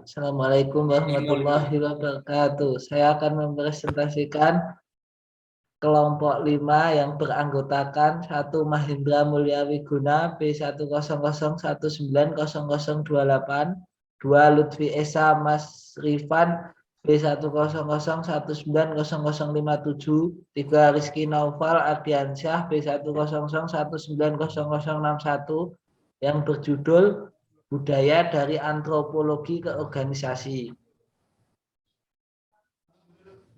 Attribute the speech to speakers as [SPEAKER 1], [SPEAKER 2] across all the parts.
[SPEAKER 1] Assalamualaikum warahmatullahi wabarakatuh. Saya akan mempresentasikan kelompok 5 yang beranggotakan 1 Mahindra Mulia Wiguna B100190028, 2 Lutfi Esa Mas Rifan B100190057, 3 Rizky Naufal Ardiansyah B100190061 yang berjudul Budaya dari Antropologi ke Organisasi.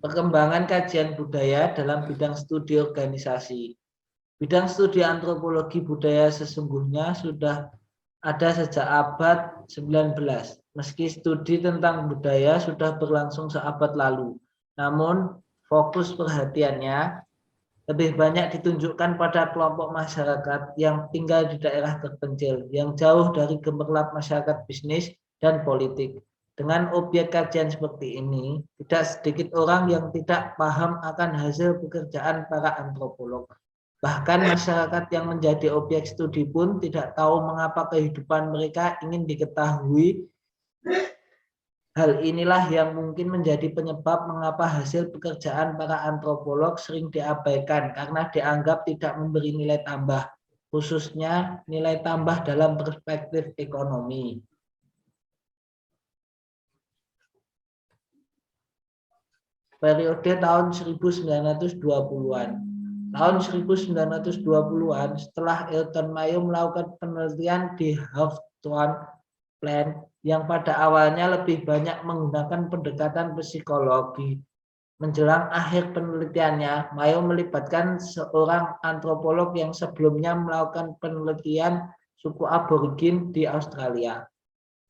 [SPEAKER 1] Perkembangan kajian budaya dalam bidang studi organisasi. Bidang studi antropologi budaya sesungguhnya sudah ada sejak abad 19. Meski studi tentang budaya sudah berlangsung seabad lalu, namun fokus perhatiannya lebih banyak ditunjukkan pada kelompok masyarakat yang tinggal di daerah terpencil, yang jauh dari gemerlap masyarakat bisnis dan politik. Dengan objek kajian seperti ini, tidak sedikit orang yang tidak paham akan hasil pekerjaan para antropolog. Bahkan masyarakat yang menjadi objek studi pun tidak tahu mengapa kehidupan mereka ingin diketahui. Hal inilah yang mungkin menjadi penyebab mengapa hasil pekerjaan para antropolog sering diabaikan karena dianggap tidak memberi nilai tambah, khususnya nilai tambah dalam perspektif ekonomi. Periode tahun 1920-an. Tahun 1920-an, setelah Elton Mayo melakukan penelitian di Hawthorne Plan yang pada awalnya lebih banyak menggunakan pendekatan psikologi. Menjelang akhir penelitiannya, Mayo melibatkan seorang antropolog yang sebelumnya melakukan penelitian suku aborigin di Australia.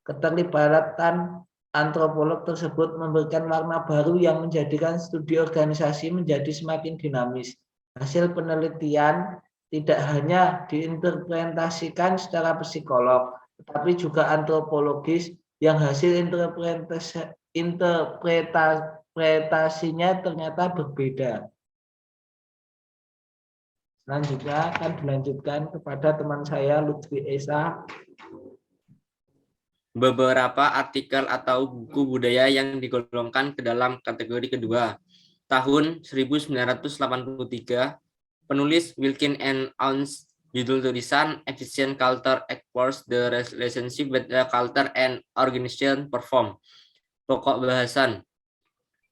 [SPEAKER 1] Keterlibatan antropolog tersebut memberikan warna baru yang menjadikan studi organisasi menjadi semakin dinamis. Hasil penelitian tidak hanya diinterpretasikan secara psikolog, tetapi juga antropologis yang hasil interpretasinya ternyata berbeda. Selanjutnya akan dilanjutkan kepada teman saya Lutfi Esa.
[SPEAKER 2] Beberapa artikel atau buku budaya yang digolongkan ke dalam kategori kedua. Tahun 1983, penulis Wilkin and Ounce, judul tulisan Efficient Culture Explores the Relationship with the Culture and Organization Perform. Pokok bahasan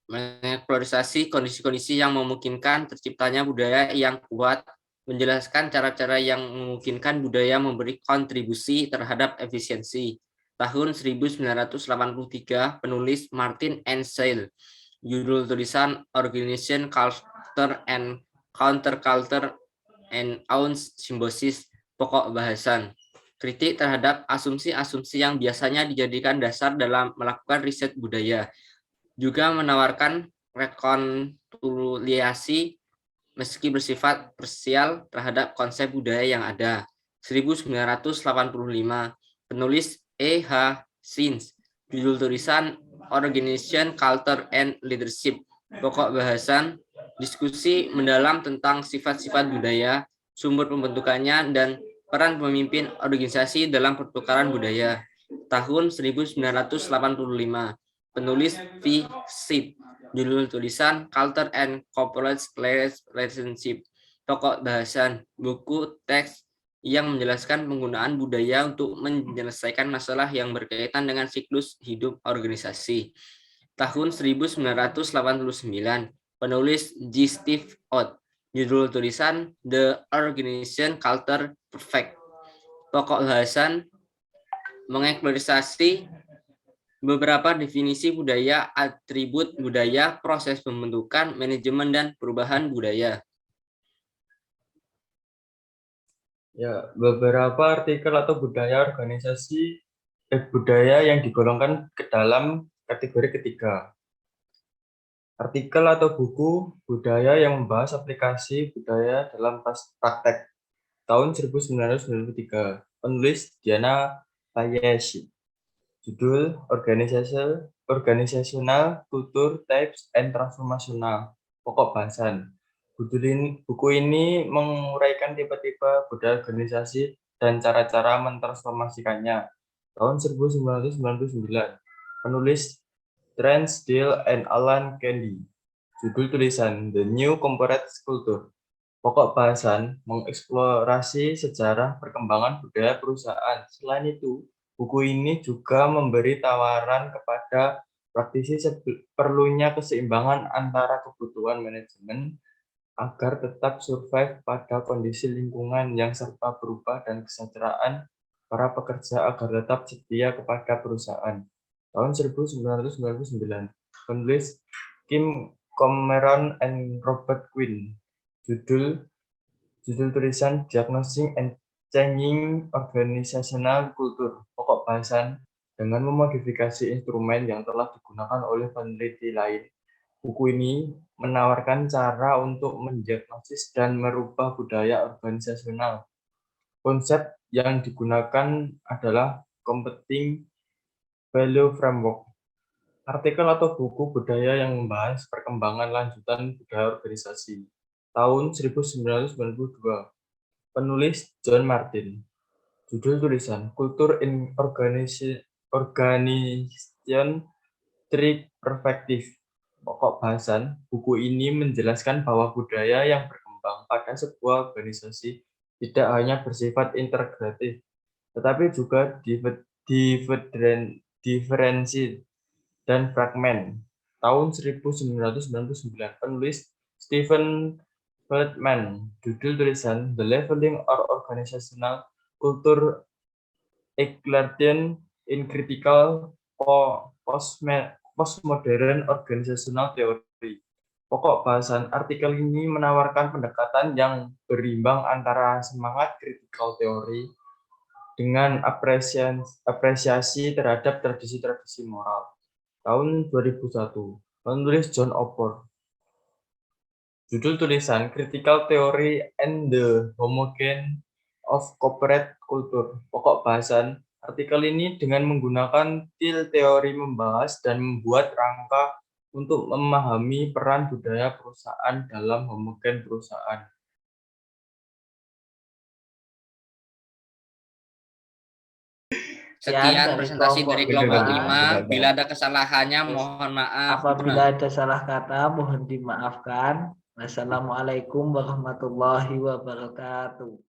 [SPEAKER 2] mengeksplorasi kondisi-kondisi yang memungkinkan terciptanya budaya yang kuat, menjelaskan cara-cara yang memungkinkan budaya memberi kontribusi terhadap efisiensi. Tahun 1983, penulis Martin N. Searle, judul tulisan Organization, Culture, and Counterculture and Ounce Symbiosis. Pokok bahasan kritik terhadap asumsi-asumsi yang biasanya dijadikan dasar dalam melakukan riset budaya, juga menawarkan rekonsiliasi meski bersifat parsial terhadap konsep budaya yang ada. 1985, penulis E. H. Sins, judul tulisan Organization, Culture, and Leadership. Pokok bahasan diskusi mendalam tentang sifat-sifat budaya, sumber pembentukannya, dan peran pemimpin organisasi dalam pertukaran budaya. Tahun 1985, penulis V. Sip, judul tulisan Culture and Corporate Relationship. Pokok bahasan buku teks yang menjelaskan penggunaan budaya untuk menyelesaikan masalah yang berkaitan dengan siklus hidup organisasi. Tahun 1989, penulis G. Steve Ott, judul tulisan The Organization Culture Perfect. Pokok bahasan mengeksplorasi beberapa definisi budaya, atribut budaya, proses pembentukan, manajemen, dan perubahan budaya.
[SPEAKER 3] Ya, beberapa artikel atau budaya organisasi budaya yang digolongkan ke dalam kategori ketiga. Artikel atau buku budaya yang membahas aplikasi budaya dalam praktek. Tahun 1993. Penulis Diana Hayashi. Judul Organizational Culture Types and Transformational. Pokok bahasan. Buku ini menguraikan tipe-tipe budaya organisasi dan cara-cara mentransformasikannya. Tahun 1999. Penulis Drensdale and Alan Candy. Judul tulisan The New Corporate Culture. Pokok bahasan mengeksplorasi sejarah perkembangan budaya perusahaan. Selain itu, buku ini juga memberi tawaran kepada praktisi perlunya keseimbangan antara kebutuhan manajemen agar tetap survive pada kondisi lingkungan yang serba berubah dan kesejahteraan para pekerja agar tetap setia kepada perusahaan. Tahun 1999, penulis Kim Cameron and Robert Quinn. Judul tulisan Diagnosing and Changing Organizational Culture. Pokok bahasan dengan memodifikasi instrumen yang telah digunakan oleh peneliti lain. Buku ini menawarkan cara untuk mendiagnosis dan merubah budaya organisasional. Konsep yang digunakan adalah Competing Value Framework. Artikel atau buku budaya yang membahas perkembangan lanjutan budaya organisasi. Tahun 1992. Penulis John Martin. Judul tulisan Culture in Organization Three Perspective. Pokok bahasan, buku ini menjelaskan bahwa budaya yang berkembang pada sebuah organisasi tidak hanya bersifat integratif, tetapi juga diferensiat dan fragmen. Tahun 1999, penulis Stephen Feldman. Judul tulisan The Leveling or Organizational Culture Eclatation in Critical Postmodern Organizational Theory. Pokok bahasan artikel ini menawarkan pendekatan yang berimbang antara semangat critical theory dengan apresiasi terhadap tradisi-tradisi moral. Tahun 2001, penulis John Opor. Judul tulisan Critical Theory and the Homogeny of Corporate Culture. Pokok bahasan artikel ini dengan menggunakan teori membahas dan membuat rangka untuk memahami peran budaya perusahaan dalam homogen perusahaan.
[SPEAKER 2] Sekian presentasi dari kelompok 5.
[SPEAKER 3] Benar.
[SPEAKER 2] Bila ada kesalahannya, mohon maaf.
[SPEAKER 1] Apabila ada salah kata, mohon dimaafkan. Wassalamualaikum warahmatullahi wabarakatuh.